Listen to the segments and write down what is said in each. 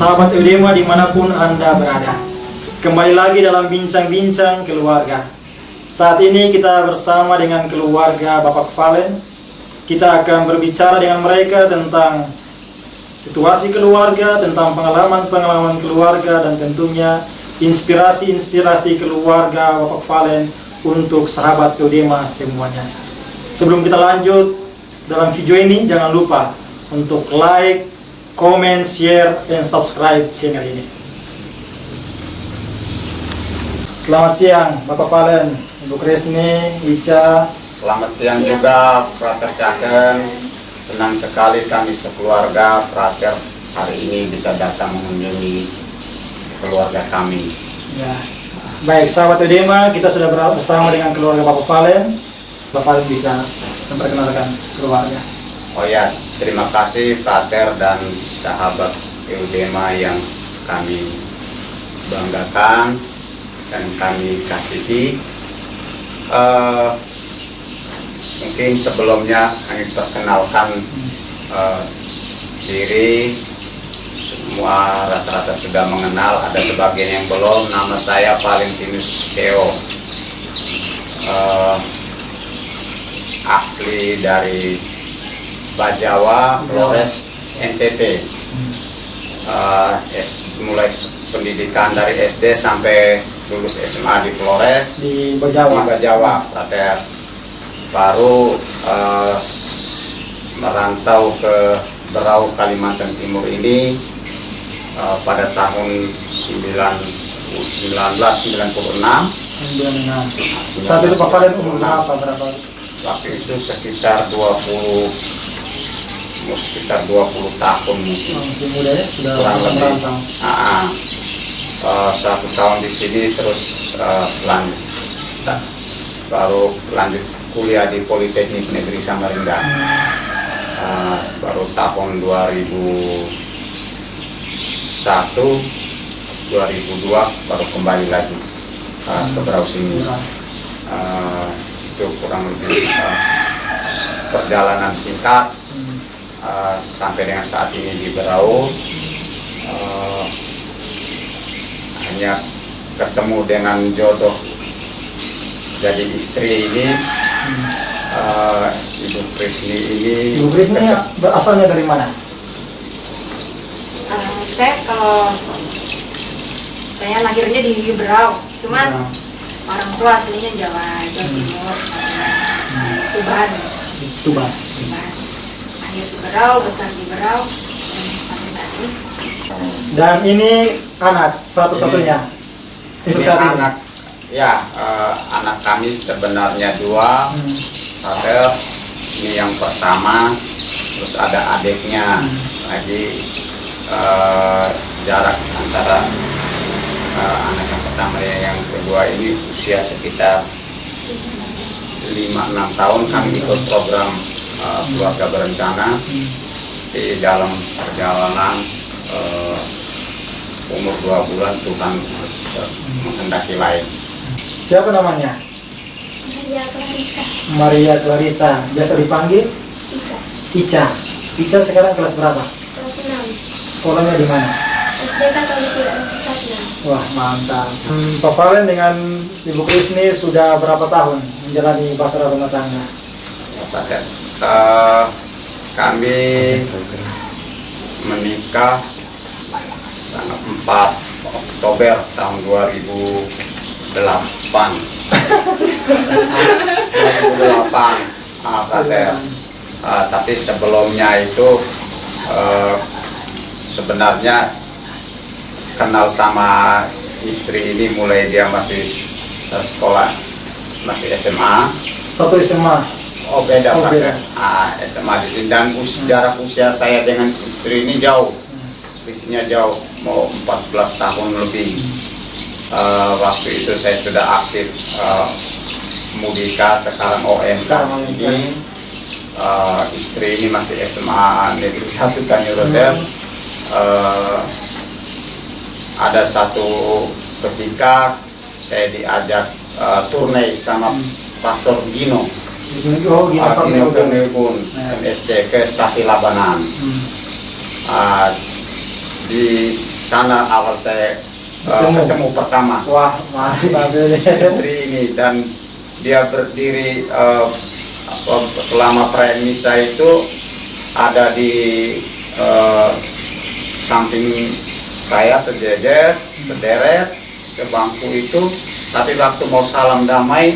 sahabat Eudema dimanapun Anda berada. Kembali lagi dalam bincang-bincang keluarga. Saat ini kita bersama dengan keluarga Bapak Valen. Kita akan berbicara dengan mereka tentang situasi keluarga, tentang pengalaman-pengalaman keluarga, dan tentunya inspirasi-inspirasi keluarga Bapak Valen untuk sahabat Eudema semuanya. Sebelum kita lanjut dalam video ini, jangan lupa untuk like, comment, share, dan subscribe channel ini. Selamat siang Bapak Valen, Ibu Kresni, Ica. Selamat siang juga Frater Caken. Senang sekali kami sekeluarga Frater hari ini bisa datang mengunjungi keluarga kami. Ya. Baik, sahabat Eudema, kita sudah bersama dengan keluarga Bapak Valen. Bapak Valen bisa memperkenalkan keluarga. Oh ya, terima kasih Frater dan sahabat Eudema yang kami banggakan dan kami kasihi. Mungkin sebelumnya kami perkenalkan diri. Semua rata-rata sudah mengenal, ada sebagian yang belum. Nama saya Valentinus Keo, asli dari Bajawa, Flores, NTT. Mulai pendidikan dari SD sampai lulus SMA di Flores, Di Bajawa. Frater. Baru merantau ke Berau, Kalimantan Timur ini pada tahun 1996. Saat itu Pak Valen umur berapa? Waktu itu sekitar 20 tahun mungkin. Masih muda ya, sudah Kurang lebih. merantau. 1 tahun di sini, terus selanjutnya baru lanjut kuliah di Politeknik Negeri Samarinda. Baru tahun 2001, 2002 baru kembali lagi ke Berau sini. Itu kurang lebih perjalanan singkat sampai dengan saat ini di Berau. Hanya ketemu dengan jodoh jadi istri ini, Ibu Kresni ini. Ibu Kresni asalnya dari mana? Saya lahirnya di Berau, cuman orang tua aslinya Jawa Timur, Tuban. Lahir di Berau, besar di Berau, sampai saat ini. Dan ini anak satu-satunya untuk saat ini. Anak, ya, anak kami sebenarnya 2. Frater, ini yang pertama, terus ada adiknya lagi. Jarak antara anak yang pertama dan yang kedua ini usia sekitar 5-6 tahun. Kami ikut program keluarga berencana. Di dalam perjalanan umur 2 bulan Tuhan menghendaki lain. Siapa namanya? Maria Clarissa. Biasa dipanggil Ica. Ica sekarang kelas berapa? Kelas 6. Sekolahnya di mana? SD Katolik Universitasnya. Wah, mantap. Pak Valen dengan Ibu Kresni sudah berapa tahun menjalani bahtera rumah tangga? Kami menikah tanggal 4 Oktober tahun 2008. 2008, Frater. Tapi sebelumnya itu sebenarnya kenal sama istri ini mulai dia masih sekolah, masih SMA. Satu SMA. Oh beda, Oh, beda. SMA di sini. Dan jarak usia saya dengan istri ini jauh. Istrinya jauh, mau 14 tahun lebih. Waktu itu saya sudah aktif Mudika, sekarang OMK di sini. Istri ini masih SMA Negeri 1 Kanyurotel. Ada satu ketika saya diajak turnai sama Pastor Gino. Gino Penelpun MSD ke Stasi Labanan. Di sana awal saya ketemu pertama Wah, mantap ini. istri ini, dan dia berdiri selama perayaan misa itu ada di samping saya sederet sebangku itu, tapi waktu mau salam damai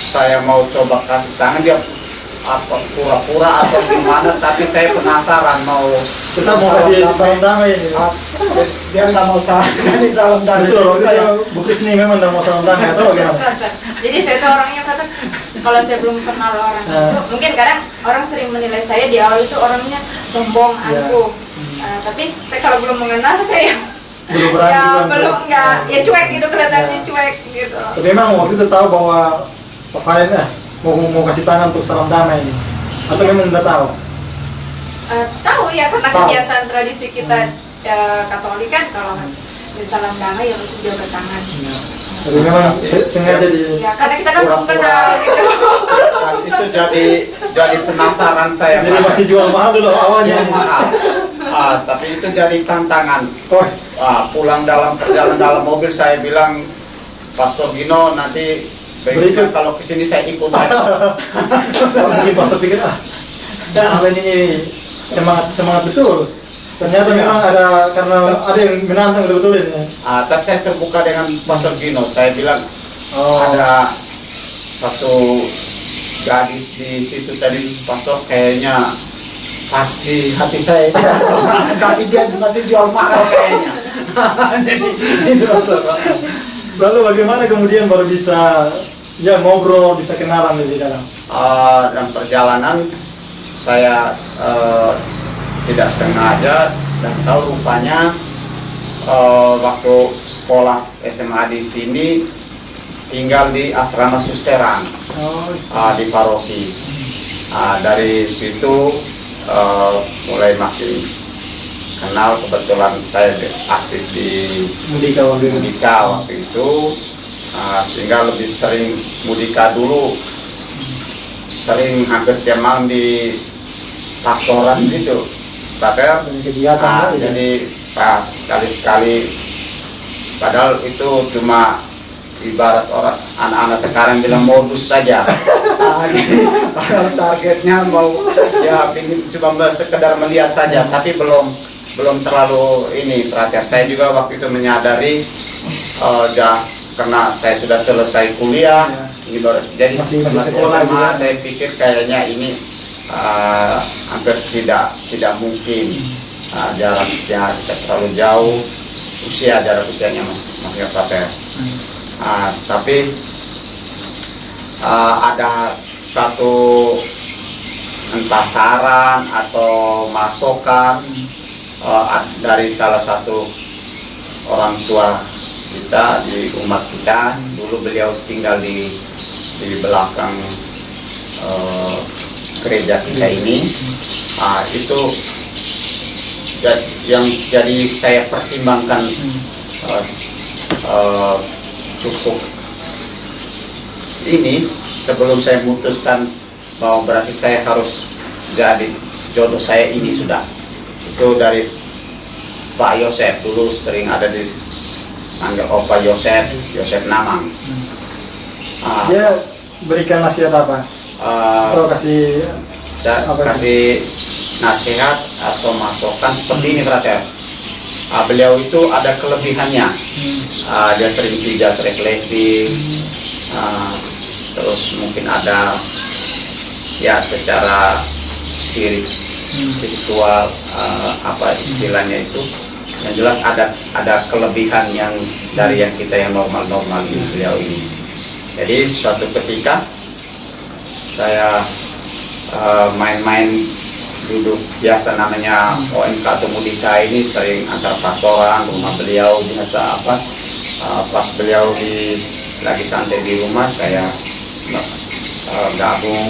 saya mau coba kasih tangan, dia apa pura-pura atau gimana, tapi saya penasaran mau Kita mau kasih salam damai ini. dia nggak mau kasih salam damai. Betul, Saya Bukis nih memang nggak mau salam damai atau bagaimana? Jadi saya tuh orangnya kata kalau saya belum kenal orang itu, mungkin kadang orang sering menilai saya di awal itu orangnya sombong, angkuh. Tapi saya kalau belum mengenal saya Belum berani ya juga belum untuk- nggak ya cuek gitu, kelihatannya cuek gitu. Tapi memang waktu itu tahu bahwa Pak Valen mau kasih tangan untuk salam damai ini. Atau memang tidak tahu? Tahu ya, karena Tahu. kebiasaan tradisi kita Katolik kan kalau salam damai ya mesti dia bertangan. Tapi memang sengaja di Ya karena kita kan belum Pura-pura. kenal gitu. Dan itu jadi penasaran saya. jadi masih jual mahal dulu awalnya. Yang mahal. Tapi itu jadi tantangan. Oh, Pulang dalam perjalanan dalam mobil saya bilang, Pastor Gino nanti baiknya Berikut. kalau kesini saya ikut aja. mungkin pastor pikir Valen ini semangat betul. Ternyata memang ada karena ada yang menantang betul-betul ini. Tapi saya terbuka dengan Pastor Gino. Saya bilang Oh, ada satu gadis di situ tadi, Pastor, kayaknya pas di hati saya. Tapi dia masih jual mahal kayaknya. Jadi itu lalu bagaimana kemudian baru bisa ya ngobrol, bisa kenalan di dalam? dan perjalanan saya tidak sengaja dan tahu rupanya waktu sekolah SMA di sini tinggal di asrama susteran Oh, di paroki. Dari situ mulai makin kenal, kebetulan saya aktif di Mudika waktu itu. Mudika waktu itu, sehingga lebih sering Mudika dulu, sering hampir tiap malam di pastoran gitu. Tapi Dari kegiatan ya. jadi pas sekali-sekali, padahal itu cuma ibarat orang anak-anak sekarang bilang modus saja. Jadi padahal targetnya mau ya ingin cuma sekedar melihat saja, tapi belum terlalu ini perhatian. Saya juga waktu itu menyadari karena saya sudah selesai kuliah, ini baru, jadi Masih masih sekolah SMA, juga. saya pikir kayaknya ini hampir tidak mungkin. Jaraknya tidak terlalu jauh, jarak usianya masih sampai. Tapi ada satu entah saran atau masukan dari salah satu orang tua kita di umat kita. Dulu beliau tinggal di belakang gereja kita ini. Itu yang jadi saya pertimbangkan cukup ini sebelum saya memutuskan bahwa berarti saya harus jadi jodoh saya ini sudah. Itu dari Pak Yosef, dulu sering ada di panggil Opa Yosef Namang. Dia berikan nasihat apa? Atau kasih Kasih nasihat atau masukan seperti ini berarti. Beliau itu ada kelebihannya. Dia sering pijat refleksi, terus mungkin ada ya secara spiritual, apa istilahnya itu, yang jelas ada kelebihan yang dari yang kita yang normal ini beliau ini. Jadi suatu ketika saya main-main duduk biasa namanya OMK atau Mudika ini, sering antar pastoran rumah beliau biasa apa, pas beliau lagi santai di rumah saya gabung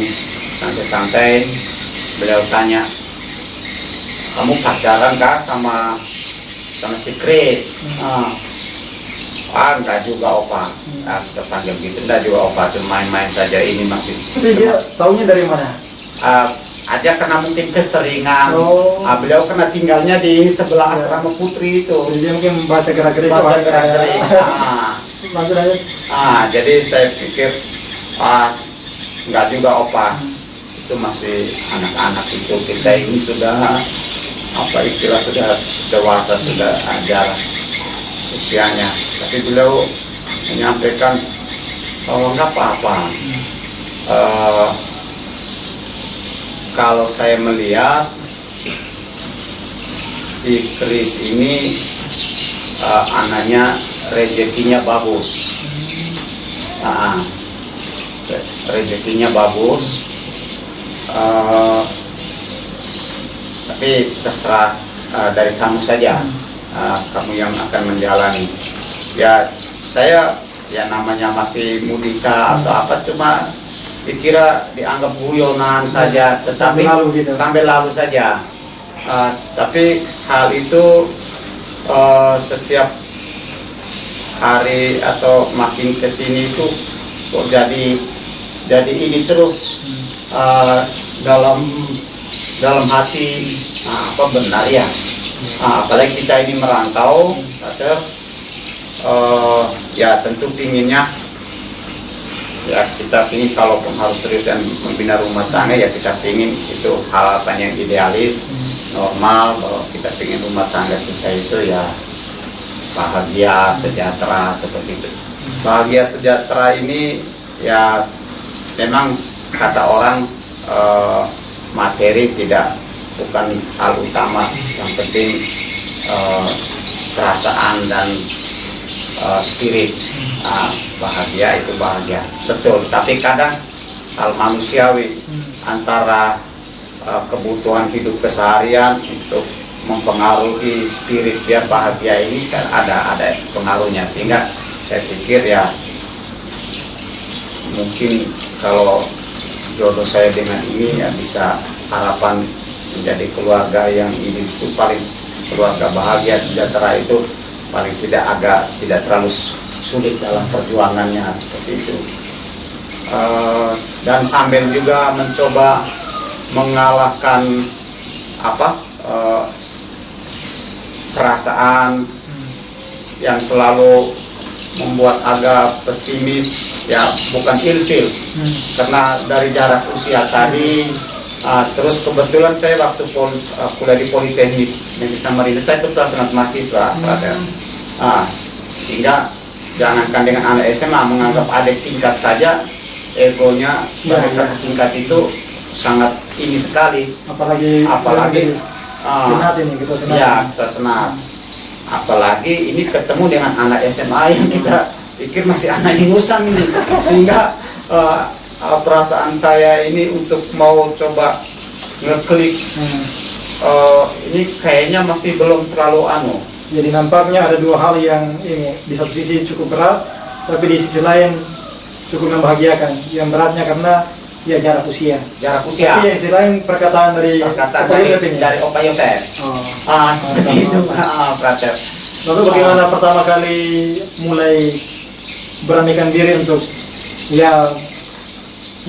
santai-santai. Beliau tanya, kamu pacaran kah sama si Chris? Enggak juga Opa. Kita panggil gitu, enggak juga Opa, cuma main-main saja, ini masih. Tapi dia taunya dari mana? aja karena mungkin keseringan. Oh. Beliau karena tinggalnya di sebelah asrama putri itu. Jadi dia mungkin baca gerak-gerik. Baca gerak-gerik. Jadi saya pikir nggak juga opa, itu masih anak-anak itu, kita ini sudah apa istilah sudah dewasa, sudah ajar usianya. Tapi beliau menyampaikan nggak apa-apa. Kalau saya melihat si Kris ini anaknya rezekinya bagus, rezekinya bagus, tapi terserah dari kamu saja, kamu yang akan menjalani. Ya saya ya namanya masih mudika atau apa, cuma dikira dianggap guyonan saja, tetapi sampai lalu saja. Tapi hal itu setiap hari atau makin kesini itu kok jadi ini terus dalam hati, apa benar ya, apalagi kita ini merantau, ya tentu pinginnya ya kita ingin kalaupun harus serius dan membina rumah tangga, ya kita ingin itu harapan yang idealis, normal, bahwa kita ingin rumah tangga kita itu ya bahagia, sejahtera seperti itu. Bahagia sejahtera ini ya memang kata orang materi bukan hal utama, yang penting perasaan dan spirit. Bahagia itu bahagia, betul. Tapi kadang hal manusiawi antara kebutuhan hidup keseharian untuk mempengaruhi spirit dia bahagia ini kan ada pengaruhnya, sehingga saya pikir ya mungkin kalau jodoh saya dengan ini ya bisa harapan menjadi keluarga yang ini itu paling keluarga bahagia sejahtera itu paling tidak terlalu sulit dalam perjuangannya seperti itu. Dan sambil juga mencoba mengalahkan perasaan yang selalu membuat agak pesimis, ya bukan ilfil, karena dari jarak usia tadi. Terus kebetulan saya waktu kuliah di Politeknik Negeri Samarinda, saya itu pelaksana mahasiswa, sehingga jangankan dengan anak SMA, menganggap adik tingkat saja egonya sebagai tingkat itu sangat ini sekali, apalagi senat ini gitu, senat. Ya kita senat, apalagi ini ketemu dengan anak SMA yang kita pikir masih anak ingusan ini, sehingga perasaan saya ini untuk mau coba ngeklik ini kayaknya masih belum terlalu Jadi nampaknya ada dua hal yang ini di satu sisi cukup berat, tapi di sisi lain cukup membahagiakan. Yang beratnya karena ya jarak usia. Tapi yang sisi lain perkataan dari Opa Yosef. Seperti itu, Prater. Lalu bagaimana pertama kali mulai beranikan diri untuk ya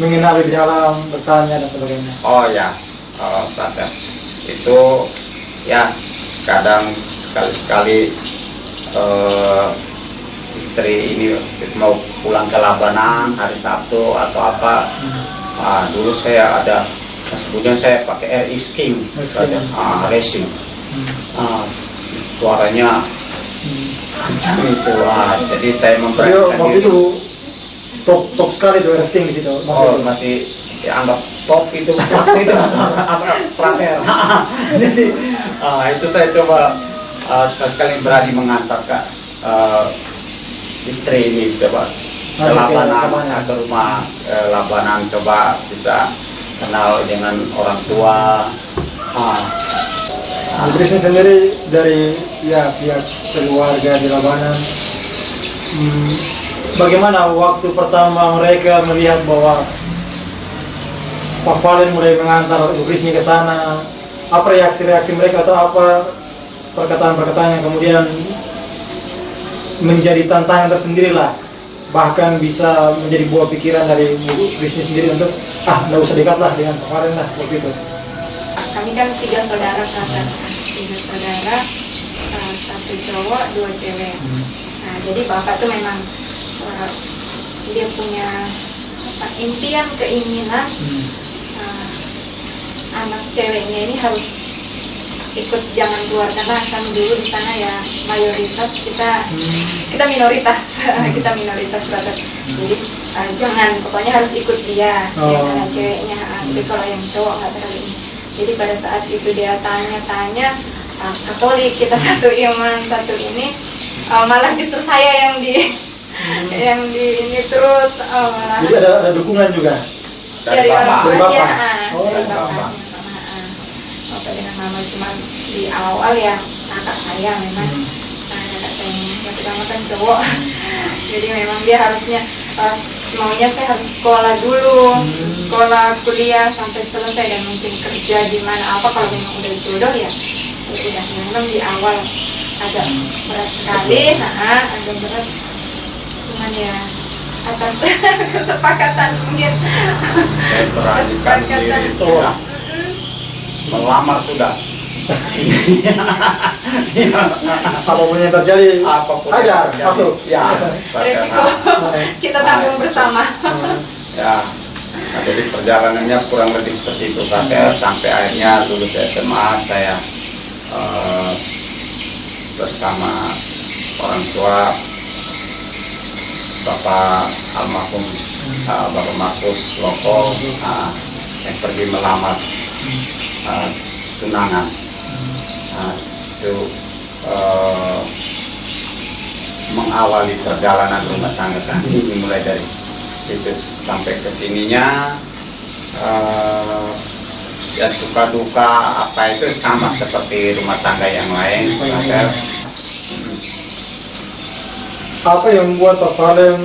mengenal lebih dalam, bertanya dan sebagainya? Prater. Itu ya kadang sekali-sekali istri ini mau pulang ke Labanan hari Sabtu atau apa, dulu saya ada sebutnya saya pakai RX King racing, suaranya kencang itu, jadi saya memperhatikan waktu itu top sekali tuh RX King di situ. Masih dianggap top itu waktu itu Prater. Jadi itu saya coba sekali berani mengantar istri ini coba ke Labanan, ke rumah Labanan, coba bisa kenal dengan orang tua. Bu Kris sendiri dari pihak keluarga di Labanan, bagaimana waktu pertama mereka melihat bahwa Pak Valen mulai mengantar Bu Kris ke sana? Apa reaksi mereka atau apa perkataan-perkataan yang kemudian menjadi tantangan tersendiri lah bahkan bisa menjadi buah pikiran dari Bu Risni sendiri untuk nggak usah dekat lah dengan Pak Valen lah waktu itu? Kami kan 3 saudara kakak, 3 saudara, 1 cowok 2 cewek. Nah jadi bapak tuh memang dia punya impian keinginan anak ceweknya ini harus ikut jangan keluar, karena kami dulu di sana ya mayoritas kita minoritas kita minoritas banget. Jadi jangan, pokoknya harus ikut dia yang anak ceweknya. Jadi kalau yang cowok nggak terlalu ini. Jadi pada saat itu dia tanya-tanya Katolik, kita satu iman satu ini, malah justru saya yang di ini terus malah. Jadi ada dukungan juga Dari orang dari tuanya, Bapak. dari bapaknya sama Bapak dengan mama. Cuman di awal ya kakak saya memang kakak saya yang pertama kan cowok. Jadi memang dia harusnya maunya saya harus sekolah dulu, sekolah kuliah sampai selesai dan mungkin kerja di mana apa. Kalau memang udah jodoh ya udah. Memang di awal agak berat sekali, agak berat. Cuman ya atas kesepakatan mungkin. Saya beranikan diri sudah melamar sudah. Apapun yang terjadi, Apapun aja yang terjadi. masuk. Ya, Resiko kita tanggung bersama. Ya, nah, jadi perjalanannya kurang lebih seperti itu kakek, sampai akhirnya lulus SMA saya bersama orang tua Bapak almarhum Bapak Markus Loko yang pergi melamar tunangan. Itu mengawali perjalanan rumah tangga kami mulai dari itu sampai kesininya. Ya suka duka apa itu sama seperti rumah tangga yang lain. Apa yang membuat Pak Valen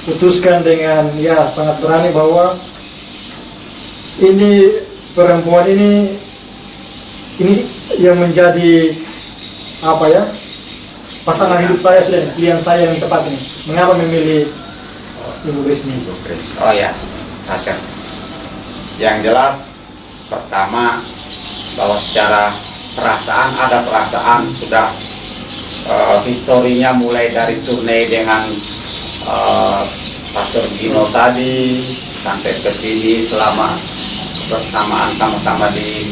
putuskan dengan sangat berani bahwa ini perempuan ini yang menjadi pasangan hidup saya, sudah pilihan saya yang tepat ini. Mengapa memilih Ibu Risni? Oh ya, kakek. Yang jelas pertama bahwa secara perasaan ada perasaan sudah historinya mulai dari turne dengan Pastor Gino tadi sampai ke sini selama bersamaan sama-sama di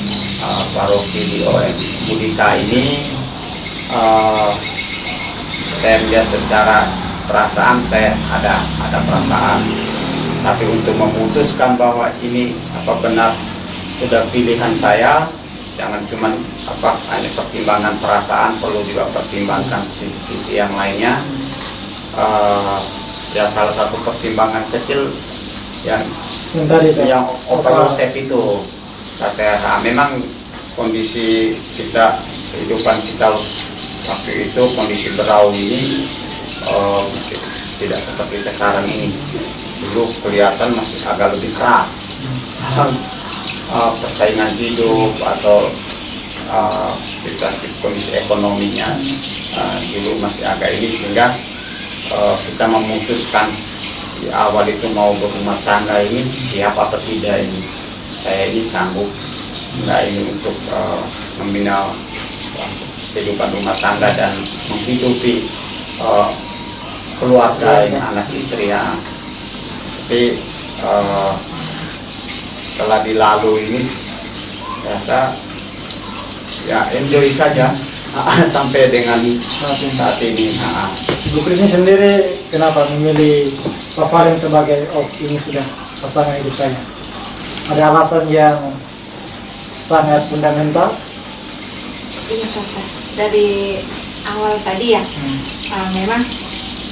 paroki di OM Mudika ini. Saya melihat secara perasaan saya ada perasaan, tapi untuk memutuskan bahwa ini benar sudah pilihan saya, jangan cuma hanya pertimbangan perasaan, perlu juga pertimbangkan sisi-sisi yang lainnya. Ya salah satu pertimbangan kecil yang Opa Yosef itu kata memang kondisi kita, kehidupan kita waktu itu, kondisi berau ini tidak seperti sekarang ini. Dulu kelihatan masih agak lebih keras persaingan hidup atau situasi kondisi ekonominya dulu masih agak ini, sehingga kita memutuskan di awal itu mau berumah tangga ini siap atau tidak ini. Saya ini sanggup nggak ini untuk membina kehidupan rumah tangga dan menghidupi keluarga ini, anak istri ya. Tapi setelah dilalui ini biasa ya enjoy saja sampai dengan saat ini. Ibu Risni sendiri kenapa memilih Pak Valen sebagai ini sudah pasangan hidup saya? Ada alasan yang sangat fundamental? Iya kakak, dari awal tadi ya memang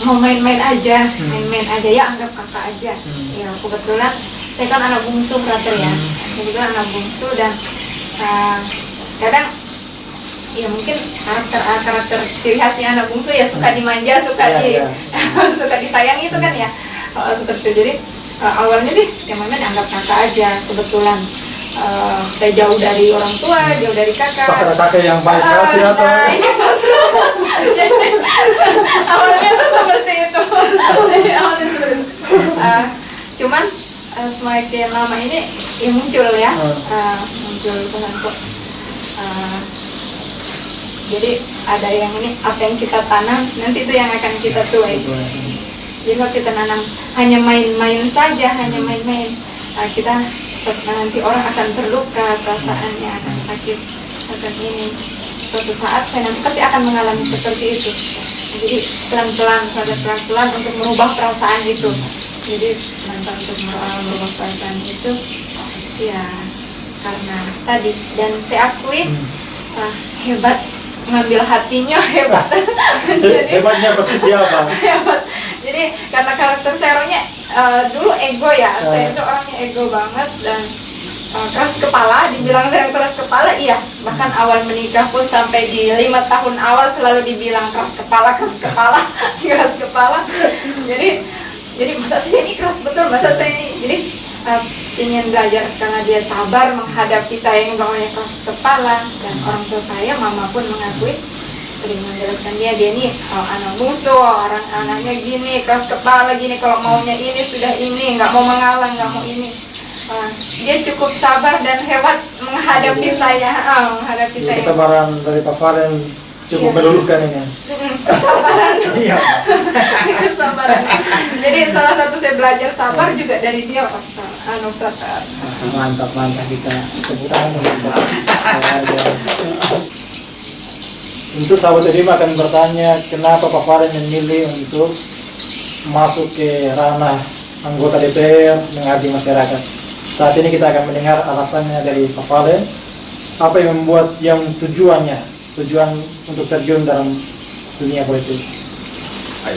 mau main-main aja, ya anggap kakak aja. Ya kebetulan saya kan anak bungsu brother ya, kebetulan anak bungsu dan kadang ya mungkin karakter ciri khasnya anak bungsu ya suka dimanja, suka suka disayang itu kan ya, seperti itu. Jadi awalnya sih yang mana anggap kakak aja. Kebetulan saya jauh dari orang tua, jauh dari kakak. Pas ada kakek yang baik hati atau? Ini pas Jadi, awalnya tuh seperti itu. Jadi awalnya seperti itu. Cuman semakin lama ini ya muncul ya, muncul kok. Jadi ada yang ini apa yang kita tanam nanti itu yang akan kita tuai. Jadi kalau kita nanam hanya main-main saja, hanya main-main, kita nanti orang akan terluka, perasaannya akan sakit, akan ini. Suatu saat saya nanti pasti akan mengalami seperti itu. Jadi pelan-pelan untuk merubah perasaan itu. Jadi pelan-pelan untuk merubah perasaan itu, ya karena tadi dan saya akui hebat. Ngambil hatinya hebat. Jadi, hebatnya persis dia apa? Hebat. Jadi karena karakter saya orangnya dulu ego ya, saya itu orangnya ego banget dan keras kepala, dibilang saya keras kepala, iya. Bahkan awal menikah pun sampai di 5 tahun awal selalu dibilang keras kepala. Jadi masa saya ini keras betul, masa saya ini. Jadi ingin belajar karena dia sabar menghadapi saya yang bangunnya keras kepala, dan orang tua saya, mama pun mengakui sering menjelaskan dia ini anak bungsu, anaknya gini keras kepala gini, kalau maunya ini sudah ini, nggak mau mengalah, nggak mau ini. Dia cukup sabar dan hebat menghadapi saya, Kesabaran dari Pak Valen cukup meluluhkan ini. Kesabaran. Iya. Kesabaran. Jadi salah satu saya belajar sabar juga dari dia, Pak. Mantap kita sebutan. Tentu sahabat Edima akan bertanya kenapa Pak Valen memilih untuk masuk ke ranah anggota DPR mengabdi masyarakat. Saat ini kita akan mendengar alasannya dari Pak Valen, apa yang membuat tujuan untuk terjun dalam dunia politik.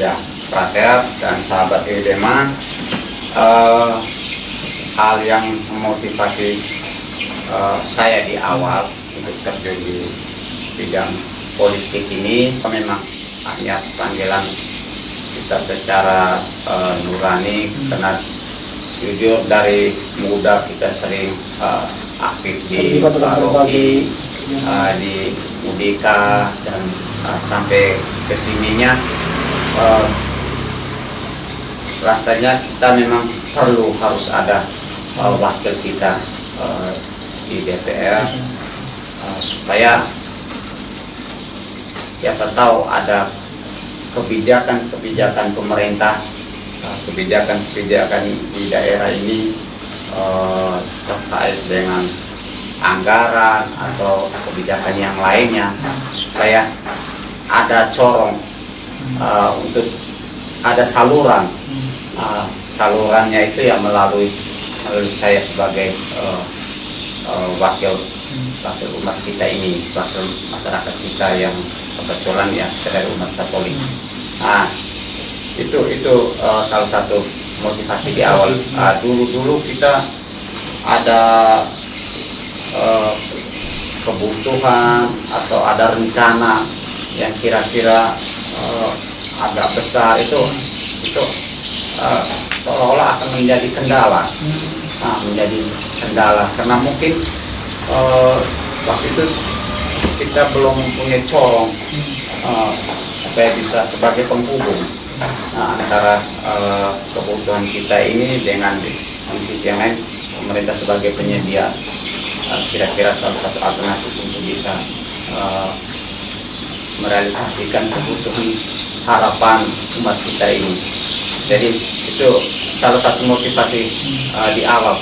Ya, Prater dan sahabat Edema, hal yang memotivasi saya di awal untuk terjun di bidang politik ini memang hanya panggilan kita secara nurani, karena jujur dari muda kita sering aktif di paroki, di Mudika, dan sampai kesininya rasanya kita memang harus ada wakil kita di DPR, supaya siapa tahu ada kebijakan pemerintah, kebijakan di daerah ini terkait dengan anggaran atau kebijakan yang lainnya, supaya ada corong untuk ada salurannya itu ya melalui saya sebagai wakil umat kita ini, wakil masyarakat kita yang kebetulan ya dari umat Katolik. Itu salah satu motivasi di awal. Dulu kita ada kebutuhan atau ada rencana yang kira-kira agak besar, itu seolah-olah akan menjadi kendala, karena mungkin waktu itu kita belum mempunyai corong supaya bisa sebagai penghubung antara kebutuhan kita ini dengan di sisi yang lain pemerintah sebagai penyedia, kira-kira salah satu alternatif untuk bisa merealisasikan kebutuhan harapan umat kita ini. Jadi itu salah satu motivasi di awal.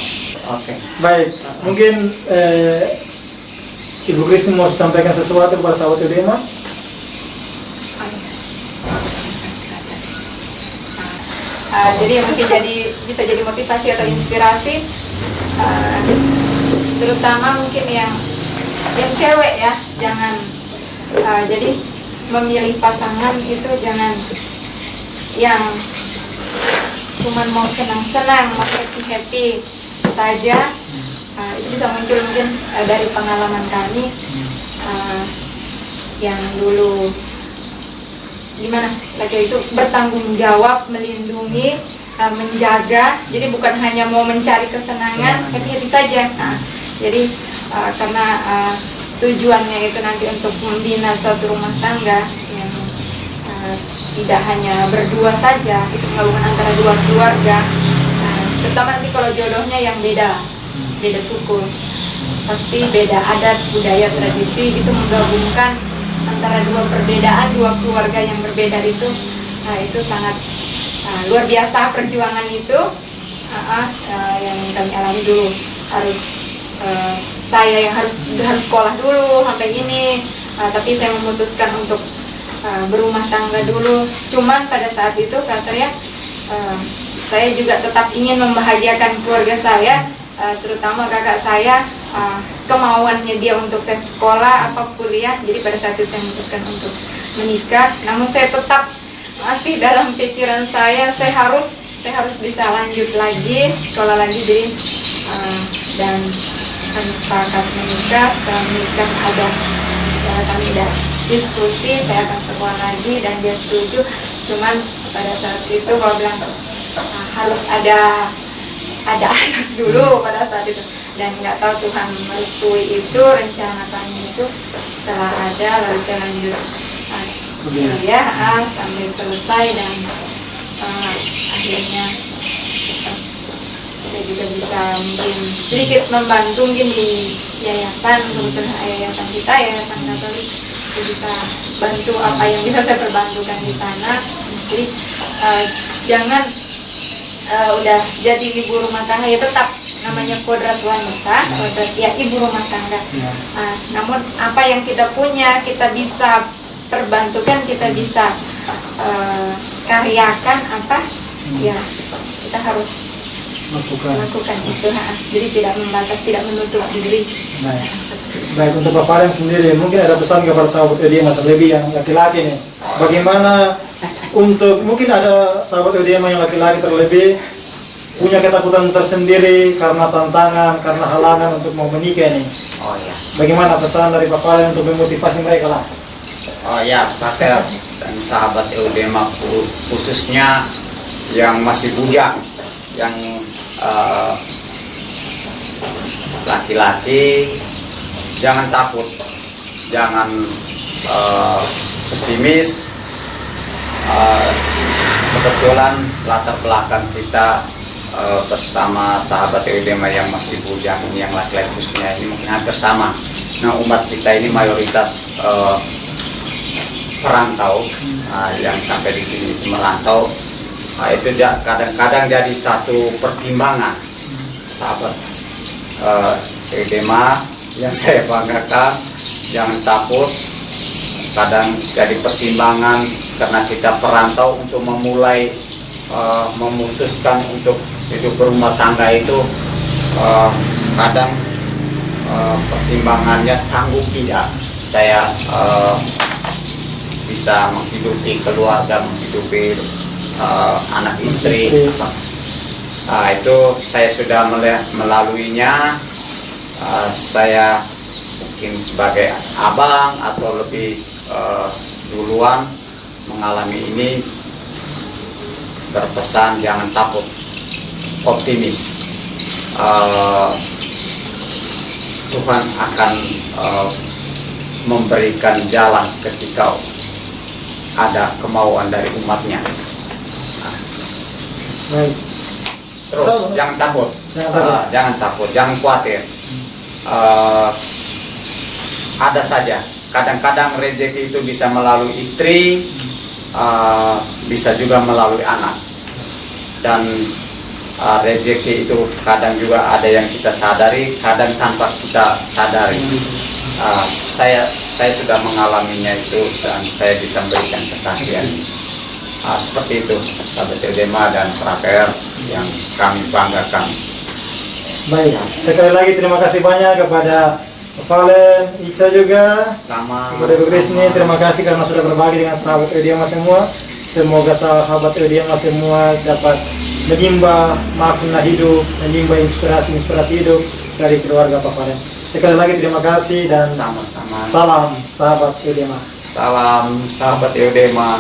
Oke. Baik, mungkin Ibu Kristi mau sampaikan sesuatu kepada sahabat Edema? Jadi mungkin bisa jadi motivasi atau inspirasi, terutama mungkin yang cewek ya, jangan jadi memilih pasangan itu jangan yang cuman mau senang-senang, mau happy saja. Itu bisa muncul mungkin dari pengalaman kami yang dulu gimana laki itu bertanggung jawab, melindungi, menjaga. Jadi bukan hanya mau mencari kesenangan, happy saja. Jadi karena tujuannya itu nanti untuk membina suatu rumah tangga yang tidak hanya berdua saja, itu penggabungan antara dua keluarga. Terutama nanti kalau jodohnya yang beda suku, pasti beda adat, budaya, tradisi, itu menggabungkan antara dua perbedaan, dua keluarga yang berbeda itu, itu sangat luar biasa perjuangan itu. Yang kami alami dulu harus saya yang harus sekolah dulu sampai ini, tapi saya memutuskan untuk berumah tangga dulu. Cuman pada saat itu kata ya, saya juga tetap ingin membahagiakan keluarga saya, terutama kakak saya, kemauannya dia untuk saya sekolah apa kuliah. Jadi pada saat itu saya memutuskan untuk menikah. Namun saya tetap masih dalam pikiran saya harus bisa lanjut lagi, sekolah lagi. Jadi dan kami sepakat menikah. Setelah menikah kami ada diskusi, saya akan sekolah lagi dan dia setuju. Cuman pada saat itu kalau bilang harus ada anak dulu pada saat itu, dan nggak tahu Tuhan merestui itu rencana kami itu. Setelah ada, lalu saya lanjut kuliah sampai selesai, dan akhirnya saya juga bisa mungkin sedikit membantu mungkin di yayasan, kebetulan yayasan kita, Yayasan Katolik, saya bisa bantu apa yang bisa saya perbantukan di sana. Jadi jangan udah jadi ibu rumah tangga ya tetap namanya kodrat wanita, kodrat ya ibu rumah tangga. Namun apa yang kita punya kita bisa perbantukan, kita bisa karyakan apa ya kita harus lakukan itu. Jadi tidak membatas, tidak menutup diri. Baik, untuk Pak Valen sendiri mungkin ada pesan kepada sahabat Eudema terlebih yang laki-laki nih. Bagaimana untuk mungkin ada sahabat Eudema yang laki-laki terlebih punya ketakutan tersendiri karena tantangan, karena halangan untuk mau menikah nih. Oh ya. Bagaimana pesan dari Pak Valen untuk memotivasi mereka lah? Oh ya, Pater dan sahabat Eudema khususnya yang masih bujang, yang laki-laki, jangan takut, jangan pesimis. Kebetulan latar belakang kita bersama sahabat Eudema yang masih bujang, yang laki-laki khususnya ini mungkin hampir sama. Nah, umat kita ini mayoritas perantau, yang sampai di sini merantau. Itu kadang-kadang jadi satu pertimbangan sahabat Eudema yang saya banggakan. Jangan takut, kadang jadi pertimbangan karena kita perantau untuk memulai memutuskan untuk hidup berumah tangga itu, kadang pertimbangannya sanggup tidak saya bisa menghidupi keluarga, menghidupi anak istri. Itu saya sudah melaluinya. Saya mungkin sebagai abang atau lebih duluan mengalami ini, berpesan jangan takut, optimis. Tuhan akan memberikan jalan ketika ada kemauan dari umatnya. Terus jangan takut, jangan khawatir. Ada saja. Kadang-kadang rezeki itu bisa melalui istri, bisa juga melalui anak. Dan rezeki itu kadang juga ada yang kita sadari, kadang tanpa kita sadari. Saya sudah mengalaminya itu dan saya bisa memberikan kesaksian. Seperti itu sahabat Eudema dan Praker yang kami banggakan. Baik, sekali lagi terima kasih banyak kepada Valen, Ica juga, kepada Ibu Krisni. Terima kasih karena sudah berbagi dengan sahabat Eudema semua. Semoga sahabat Eudema semua dapat menimba makna hidup, menimba inspirasi hidup dari keluarga Pak Valen. Sekali lagi terima kasih dan Sama-sama. salam sahabat Eudema. Salam sahabat Eudema.